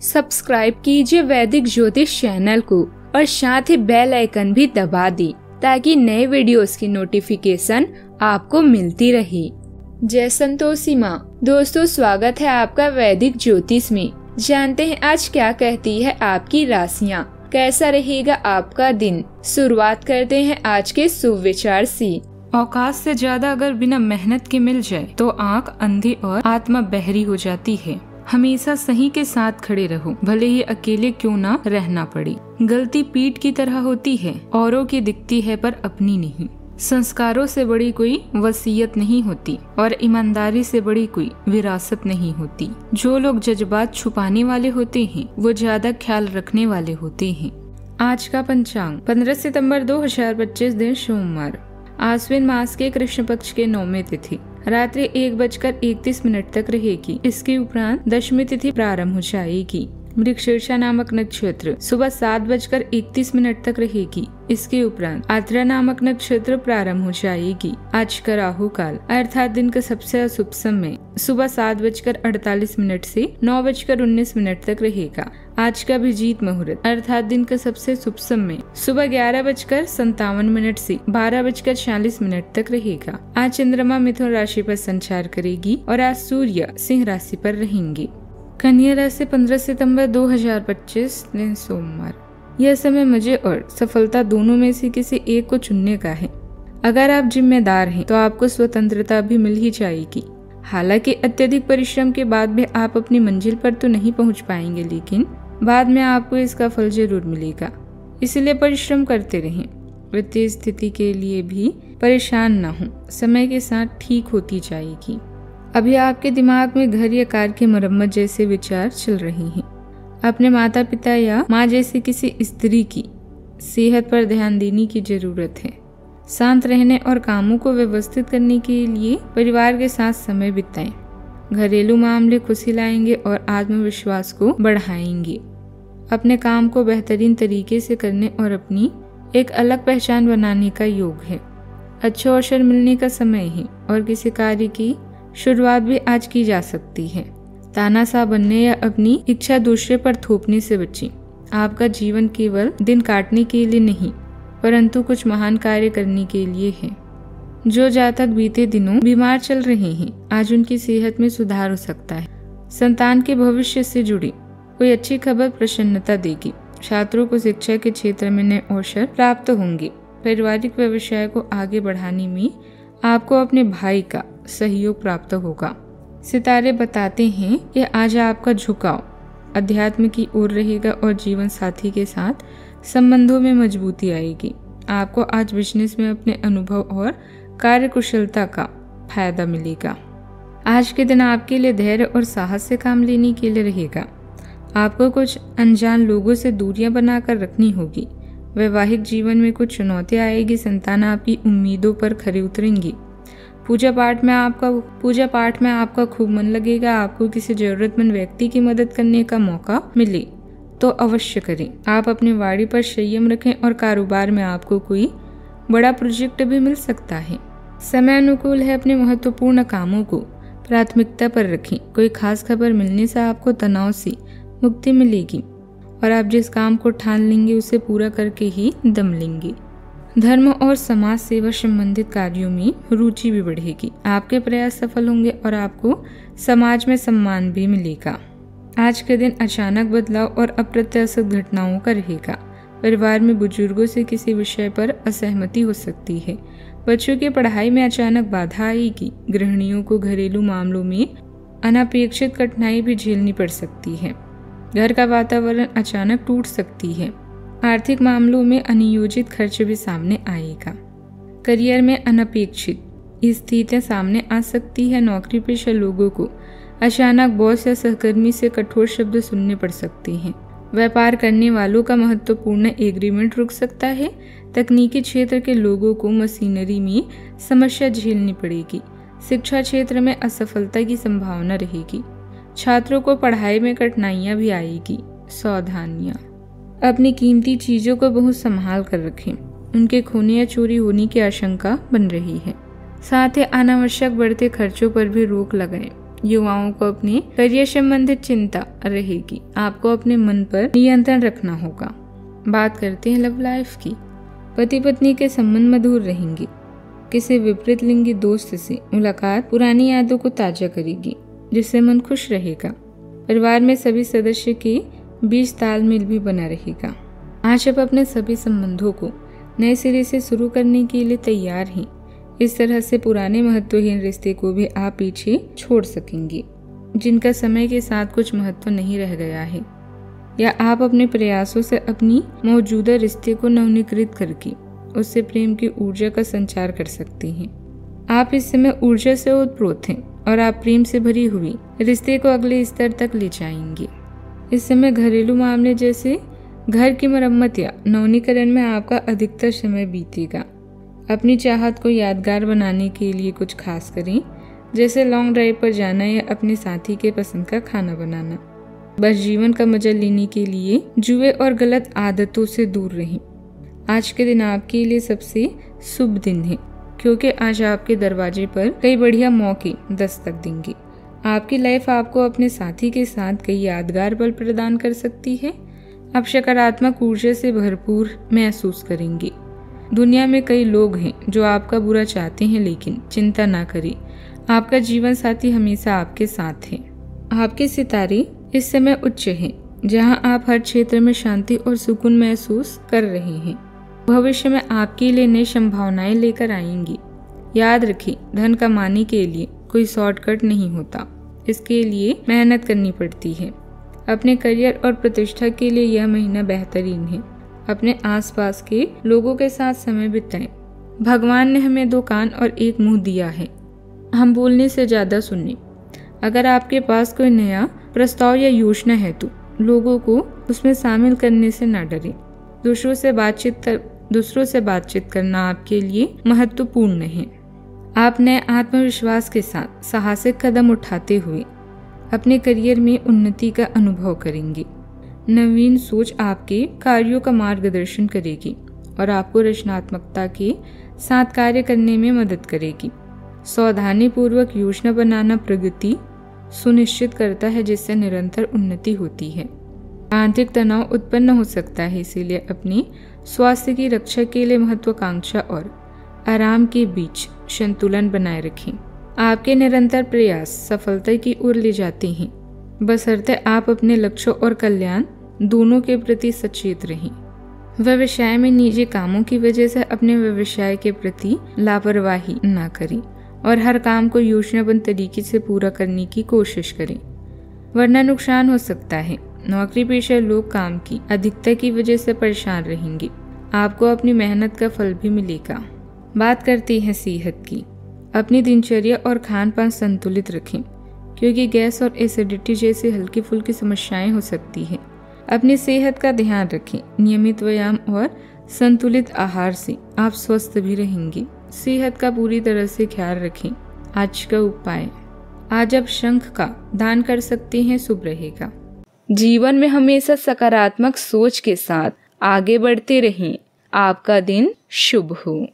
Subscribe कीजिए वैदिक ज्योतिष चैनल को और साथ ही बेल आइकन भी दबा दी ताकि नए वीडियोस की नोटिफिकेशन आपको मिलती रहे। जय संतोषी माँ। दोस्तों, स्वागत है आपका वैदिक ज्योतिष में। जानते हैं आज क्या कहती है आपकी राशियाँ, कैसा रहेगा आपका दिन। शुरुआत करते हैं आज के शुभ विचार से। औकात से ज्यादा अगर बिना मेहनत के मिल जाए तो आंख अंधी और आत्मा बहरी हो जाती है। हमेशा सही के साथ खड़े रहो, भले ही अकेले क्यों ना रहना पड़े। गलती पीठ की तरह होती है, औरों की दिखती है पर अपनी नहीं। संस्कारों से बड़ी कोई वसीयत नहीं होती और ईमानदारी से बड़ी कोई विरासत नहीं होती। जो लोग जज्बात छुपाने वाले होते हैं वो ज्यादा ख्याल रखने वाले होते हैं। आज का पंचांग 15 सितंबर 2025 दिन सोमवार। आश्विन मास के कृष्ण पक्ष के 9वीं तिथि रात्रि 1:31 तक रहेगी। इसके उपरांत दशमी तिथि प्रारंभ हो जाएगी। मृगशीर्षा नामक नक्षत्र सुबह 7:31 तक रहेगी। इसके उपरांत आद्रा नामक नक्षत्र प्रारंभ हो जाएगी। आज का राहु काल अर्थात दिन का सबसे अशुभ समय सुबह 7:48 से 9:19 तक रहेगा। आज का अभिजीत मुहूर्त अर्थात दिन का सबसे शुभ समय सुबह 11:57 से 12:40 तक रहेगा। आज चंद्रमा मिथुन राशि पर संचार करेगी और आज सूर्य सिंह राशि पर रहेंगे। कन्या राशि 15 सितंबर 2025 दिन सोमवार। यह समय मजे और सफलता दोनों में से किसी एक को चुनने का है। अगर आप जिम्मेदार हैं तो आपको स्वतंत्रता भी मिल ही जाएगी। हालांकि अत्यधिक परिश्रम के बाद भी आप अपनी मंजिल पर तो नहीं पहुंच पाएंगे, लेकिन बाद में आपको इसका फल जरूर मिलेगा। इसलिए परिश्रम करते रहें। वित्तीय स्थिति के लिए भी परेशान न हो, समय के साथ ठीक होती जाएगी। अभी आपके दिमाग में घर या कार की मरम्मत जैसे विचार चल रहे हैं। अपने माता पिता या माँ जैसी किसी स्त्री की सेहत पर ध्यान देने की जरूरत है। शांत रहने और कामों को व्यवस्थित करने के लिए परिवार के साथ समय बिताएं। घरेलू मामले खुशी लाएंगे और आत्मविश्वास को बढ़ाएंगे। अपने काम को बेहतरीन तरीके से करने और अपनी एक अलग पहचान बनाने का योग है। अच्छे अवसर मिलने का समय है और किसी कार्य की शुरुआत भी आज की जा सकती है। तानाशाह बनने या अपनी इच्छा दूसरे पर थोपने से बचें। आपका जीवन केवल दिन काटने के लिए नहीं परंतु कुछ महान कार्य करने के लिए है। जो जातक बीते दिनों बीमार चल रहे हैं, आज उनकी सेहत में सुधार हो सकता है। संतान के भविष्य से जुड़ी कोई अच्छी खबर प्रसन्नता देगी। छात्रों को शिक्षा के क्षेत्र में नए अवसर प्राप्त होंगे। पारिवारिक व्यवसाय को आगे बढ़ाने में आपको अपने भाई का सहयोग प्राप्त होगा। सितारे बताते हैं कि आज आपका झुकाव अध्यात्म की ओर रहेगा और जीवन साथी के साथ संबंधों में मजबूती आएगी। आपको आज बिजनेस में अपने अनुभव और कार्यकुशलता का फायदा मिलेगा। आज के दिन आपके लिए धैर्य और साहस से काम लेने के लिए रहेगा। आपको कुछ अनजान लोगों से दूरियां बनाकर रखनी होगी। वैवाहिक जीवन में कुछ चुनौतियां आएगी। संतान आपकी उम्मीदों पर खरे उतरेंगी। पूजा पाठ में आपका खूब मन लगेगा। आपको किसी जरूरतमंद व्यक्ति की मदद करने का मौका मिले तो अवश्य करें। आप अपनी वाणी पर संयम रखें और कारोबार में आपको कोई बड़ा प्रोजेक्ट भी मिल सकता है। समय अनुकूल है। अपने महत्वपूर्ण कामों को प्राथमिकता पर रखें। कोई खास खबर मिलने से आपको तनाव से मुक्ति मिलेगी और आप जिस काम को ठान लेंगे उसे पूरा करके ही दम लेंगे। धर्म और समाज सेवा संबंधित कार्यों में रुचि भी बढ़ेगी। आपके प्रयास सफल होंगे और आपको समाज में सम्मान भी मिलेगा। आज के दिन अचानक बदलाव और अप्रत्याशित घटनाओं का रहेगा। परिवार में बुजुर्गों से किसी विषय पर असहमति हो सकती है। बच्चों की पढ़ाई में अचानक बाधा आएगी। गृहिणियों को घरेलू मामलों में अनपेक्षित कठिनाई भी झेलनी पड़ सकती है। घर का वातावरण अचानक टूट सकती है। आर्थिक मामलों में अनियोजित खर्च भी सामने आएगा। करियर में अनपेक्षित स्थितियां सामने आ सकती है। नौकरी पेशा लोगों को अचानक बॉस या सहकर्मी से कठोर शब्द सुनने पड़ सकते हैं। व्यापार करने वालों का महत्वपूर्ण एग्रीमेंट रुक सकता है। तकनीकी क्षेत्र के लोगों को मशीनरी में समस्या झेलनी पड़ेगी। शिक्षा क्षेत्र में असफलता की संभावना रहेगी। छात्रों को पढ़ाई में कठिनाइयां भी आएगी। सावधानियां। अपनी कीमती चीजों को बहुत संभाल कर रखें। उनके खोने या चोरी होने की आशंका बन रही है। साथ ही अनावश्यक बढ़ते खर्चों पर भी रोक लगाएं। युवाओं को अपने करियर संबंधित चिंता रहेगी। आपको अपने मन पर नियंत्रण रखना होगा। बात करते हैं लव लाइफ की। पति पत्नी के संबंध मधुर रहेंगे। किसी विपरीत लिंगी दोस्त से मुलाकात पुरानी यादों को ताजा करेगी, जिससे मन खुश रहेगा। परिवार में सभी सदस्य के बीच तालमेल भी बना रहेगा। आज आप अपने सभी संबंधों को नए सिरे से शुरू करने के लिए तैयार हैं। इस तरह से पुराने महत्वहीन रिश्ते को भी आप पीछे छोड़ सकेंगे, जिनका समय के साथ कुछ महत्व नहीं रह गया है। या आप अपने प्रयासों से अपनी मौजूदा रिश्ते को नवीनीकृत करके उससे प्रेम की ऊर्जा का संचार कर सकते हैं। आप इस समय ऊर्जा से ओतप्रोत हैं और आप प्रेम से भरी हुई रिश्ते को अगले स्तर तक ले जाएंगे। इस समय घरेलू मामले जैसे घर की मरम्मत या नवीनीकरण में आपका अधिकतर समय बीतेगा। अपनी चाहत को यादगार बनाने के लिए कुछ खास करें, जैसे लॉन्ग ड्राइव पर जाना या अपने साथी के पसंद का खाना बनाना। बस जीवन का मजा लेने के लिए जुए और गलत आदतों से दूर रहें। आज के दिन आपके लिए सबसे शुभ दिन है, क्योंकि आज आपके दरवाजे पर कई बढ़िया मौके दस्तक देंगे। आपकी लाइफ आपको अपने साथी के साथ कई यादगार पल प्रदान कर सकती है। आप सकारात्मक ऊर्जा से भरपूर महसूस करेंगे। दुनिया में कई लोग हैं जो आपका बुरा चाहते हैं, लेकिन चिंता ना करें, आपका जीवन साथी हमेशा आपके साथ है। आपके सितारे इस समय उच्च हैं, जहां आप हर क्षेत्र में शांति और सुकून महसूस कर रहे हैं। भविष्य में आपके लिए नई संभावनाएं लेकर आएंगी। याद रखें, धन कमाने के लिए कोई शॉर्टकट नहीं होता, इसके लिए मेहनत करनी पड़ती है। अपने करियर और प्रतिष्ठा के लिए यह महीना बेहतरीन है। अपने आसपास के लोगों के साथ समय बिताएं। भगवान ने हमें 2 कान और 1 मुंह दिया है, हम बोलने से ज्यादा सुने। अगर आपके पास कोई नया प्रस्ताव या योजना है तो लोगों को उसमें शामिल करने से न डरें। दूसरों से बातचीत करना आपके लिए महत्वपूर्ण है। आप नए आत्मविश्वास के साथ साहसिक कदम उठाते हुए अपने करियर में उन्नति का अनुभव करेंगे। नवीन सोच आपके कार्यों का मार्गदर्शन करेगी और आपको रचनात्मकता के साथ कार्य करने में मदद करेगी। सावधानी पूर्वक योजना बनाना प्रगति सुनिश्चित करता है, जिससे निरंतर उन्नति होती है। आंतरिक तनाव उत्पन्न हो सकता है, इसीलिए अपनी स्वास्थ्य की रक्षा के लिए महत्वाकांक्षा और आराम के बीच संतुलन बनाए रखें। आपके निरंतर प्रयास सफलता की ओर ले जाते हैं, बशर्ते आप अपने लक्ष्यों और कल्याण दोनों के प्रति सचेत रहें। व्यवसाय में निजी कामों की वजह से अपने व्यवसाय के प्रति लापरवाही न करें और हर काम को योजनाबद्ध तरीके से पूरा करने की कोशिश करें, वरना नुकसान हो सकता है। नौकरी पेशा लोग काम की अधिकता की वजह से परेशान रहेंगे। आपको अपनी मेहनत का फल भी मिलेगा। बात करते हैं सेहत की। अपनी दिनचर्या और खान पान संतुलित रखें, क्योंकि गैस और एसिडिटी जैसी हल्की फुल्की समस्याएं हो सकती है। अपनी सेहत का ध्यान रखें। नियमित व्यायाम और संतुलित आहार से आप स्वस्थ भी रहेंगे। सेहत का पूरी तरह से ख्याल रखें। आज का उपाय, आज आप शंख का दान कर सकते हैं, शुभ रहेगा। जीवन में हमेशा सकारात्मक सोच के साथ आगे बढ़ते रहें। आपका दिन शुभ हो।